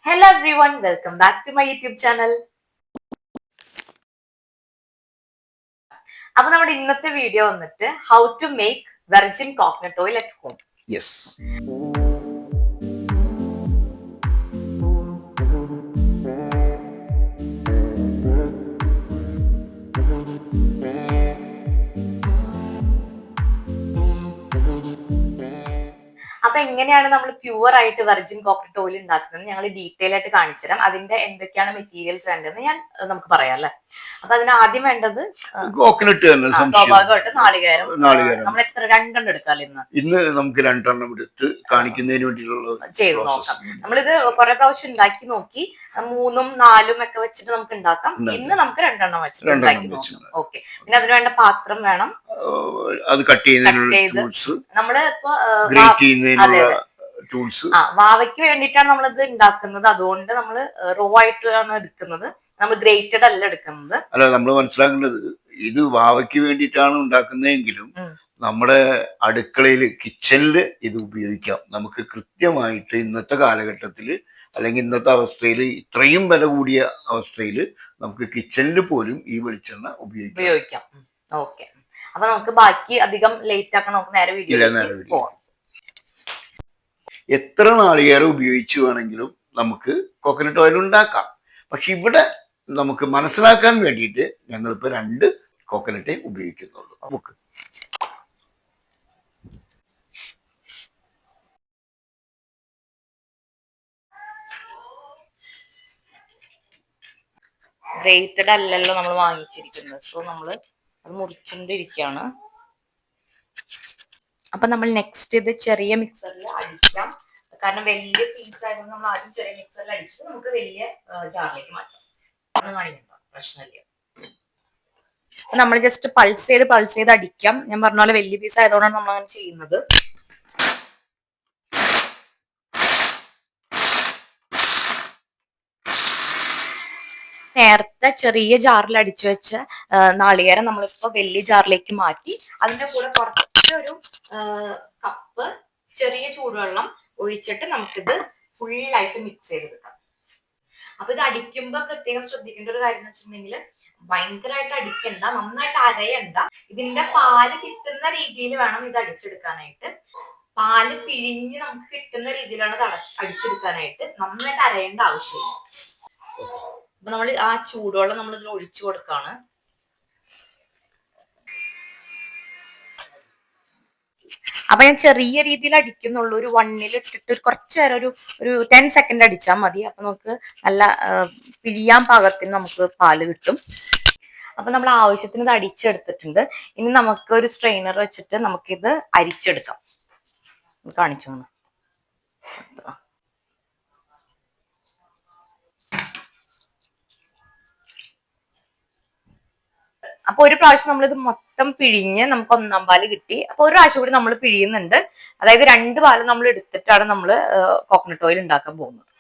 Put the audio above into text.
Hello everyone, welcome back to my YouTube channel. അപ്പോൾ നമ്മുടെ ഇന്നത്തെ വീഡിയോ വന്നിട്ട് how to make virgin coconut oil at home. Yes. അപ്പൊ എങ്ങനെയാണ് നമ്മൾ പ്യുവർ ആയിട്ട് വെർജിൻ കോക്കനട്ട് ഓയിൽ ഉണ്ടാക്കുന്നത് ഞങ്ങൾ ഡീറ്റെയിൽ ആയിട്ട് കാണിച്ചു തരാം. അതിന്റെ എന്തൊക്കെയാണ് മെറ്റീരിയൽസ് വേണ്ടതെന്ന് നമുക്ക് പറയാം അല്ലെ. അപ്പൊ അതിന് ആദ്യം വേണ്ടത് കോക്കനട്ട് സ്വാഭാവികമായിട്ട് നാളികേരം. നമ്മൾ എത്ര രണ്ടെണ്ണം എടുക്കാമല്ലോ ഇന്ന് നമുക്ക് രണ്ടെണ്ണം എടുത്ത് കാണിക്കുന്നതിന് വേണ്ടിയിട്ടുള്ള ചെയ്ത് നോക്കാം. നമ്മളിത് കുറെ പ്രാവശ്യം ഉണ്ടാക്കി നോക്കി 3ഉം 4ഉം ഒക്കെ വെച്ചിട്ട് നമുക്ക് ഉണ്ടാക്കാം. ഇന്ന് നമുക്ക് രണ്ടെണ്ണം വെച്ചിട്ട് ഉണ്ടാക്കി നോക്കാം. ഓക്കെ. പിന്നെ അതിന് വേണ്ട പാത്രം വേണം, അത് കട്ട് ചെയ്യുന്നതിനുള്ള നമ്മള് ഇപ്പൊ ടൂൾസ്. വാവയ്ക്ക് വേണ്ടിയിട്ടാണ് നമ്മളിത് ഉണ്ടാക്കുന്നത്. അതുകൊണ്ട് നമ്മൾ റോ ആയിട്ടാണ് എടുക്കുന്നത്, നമ്മൾ ഗ്രേറ്റഡ് അല്ല എടുക്കുന്നത്. അല്ല, നമ്മൾ മനസ്സിലാക്കേണ്ടത് ഇത് വാവയ്ക്ക് വേണ്ടിയിട്ടാണ് ഉണ്ടാക്കുന്നതെങ്കിലും നമ്മുടെ അടുക്കളയില് കിച്ചണില് ഇത് ഉപയോഗിക്കാം. നമുക്ക് കൃത്യമായിട്ട് ഇന്നത്തെ കാലഘട്ടത്തിൽ അല്ലെങ്കിൽ ഇന്നത്തെ അവസ്ഥയിൽ ഇത്രയും വില കൂടിയ അവസ്ഥയിൽ നമുക്ക് കിച്ചണിൽ പോലും ഈ വെളിച്ചെണ്ണ ഉപയോഗിക്കാം. ഓക്കെ. അപ്പൊ നമുക്ക് ബാക്കി അധികം ലേറ്റ് ആക്കാൻ നമുക്ക് നേരെ വീഡിയോയിലേക്ക് പോവാം. എത്ര നാളികേരം ഉപയോഗിച്ച് വേണമെങ്കിലും നമുക്ക് കോക്കനട്ട് ഓയിൽ ഉണ്ടാക്കാം. പക്ഷെ ഇവിടെ നമുക്ക് മനസ്സിലാക്കാൻ വേണ്ടിയിട്ട് ഞങ്ങളിപ്പോ 2 കോക്കനട്ടേ ഉപയോഗിക്കുന്നുള്ളൂ. നമുക്ക് ഗ്രേറ്റഡ് അല്ലല്ലോ നമ്മൾ വാങ്ങിച്ചിരിക്കുന്നത്. സോ നമ്മൾ അത് മുറിച്ചുകൊണ്ടിരിക്കുകയാണ്. അപ്പൊ നമ്മൾ നെക്സ്റ്റ് ഇത് ചെറിയ മിക്സറിൽ അടിക്കാം. കാരണം വലിയ പീസ് ആയതുകൊണ്ട് നമ്മൾ ആദ്യം ചെറിയ മിക്സറിൽ അടിച്ചിട്ട് നമുക്ക് വലിയ ജാറിലേക്ക് മാറ്റാം. ഒന്നും കാണിക്കണ്ട, പ്രശ്നമില്ല. നമ്മൾ ജസ്റ്റ് പൾസ് ചെയ്ത് അടിക്കാം. ഞാൻ പറഞ്ഞ പോലെ വലിയ പീസ് ആയതുകൊണ്ടാണ് നമ്മൾ അങ്ങനെ ചെയ്യുന്നത്. നേരത്തെ ചെറിയ ജാറിൽ അടിച്ചു വെച്ച നാളികേരം നമ്മളിപ്പോ വലിയ ജാറിലേക്ക് മാറ്റി അതിന്റെ കൂടെ കുറച്ചൊരു കപ്പ് ചെറിയ ചൂടുവെള്ളം ഒഴിച്ചിട്ട് നമുക്കിത് ഫുള്ളായിട്ട് മിക്സ് ചെയ്തെടുക്കാം. അപ്പൊ ഇത് അടിക്കുമ്പോ പ്രത്യേകം ശ്രദ്ധിക്കേണ്ട ഒരു കാര്യം എന്ന് വെച്ചിട്ടുണ്ടെങ്കിൽ ഭയങ്കരമായിട്ട് അടിക്കണ്ട, നന്നായിട്ട് അരയണ്ട. ഇതിന്റെ പാല് കിട്ടുന്ന രീതിയിൽ വേണം ഇത് അടിച്ചെടുക്കാനായിട്ട്. പാല് പിഴിഞ്ഞ് നമുക്ക് കിട്ടുന്ന രീതിയിലാണ് അടിച്ചെടുക്കാനായിട്ട്. നന്നായിട്ട് അരയേണ്ട ആവശ്യമില്ല. അപ്പൊ നമ്മൾ ആ ചൂടുവെള്ളം നമ്മൾ ഇതിൽ ഒഴിച്ചു കൊടുക്കാണ്. അപ്പൊ ഞാൻ ചെറിയ രീതിയിൽ അടിക്കുന്നുള്ളൂ. ഒരു 1ൽ ഇട്ടിട്ട് കുറച്ചു നേരം ഒരു 10 സെക്കൻഡ് അടിച്ചാൽ മതി. അപ്പൊ നമുക്ക് നല്ല പിഴിയാൻ പാകത്തിന് നമുക്ക് പാല് കിട്ടും. അപ്പൊ നമ്മൾ ആവശ്യത്തിന് ഇത് അടിച്ചെടുത്തിട്ടുണ്ട്. ഇനി നമുക്ക് ഒരു സ്ട്രെയിനർ വെച്ചിട്ട് നമുക്കിത് അരിച്ചെടുക്കാം. കാണിച്ചു. അപ്പൊ ഒരു പ്രാവശ്യം നമ്മളിത് മൊത്തം പിഴിഞ്ഞ് നമുക്ക് 1-ാം പാല് കിട്ടി. അപ്പൊ ഒരു പ്രാവശ്യം കൂടി നമ്മൾ പിഴിയുന്നുണ്ട്. അതായത് 2 പാല് നമ്മൾ എടുത്തിട്ടാണ് നമ്മൾ കോക്കനട്ട് ഓയിൽ ഉണ്ടാക്കാൻ പോകുന്നത്.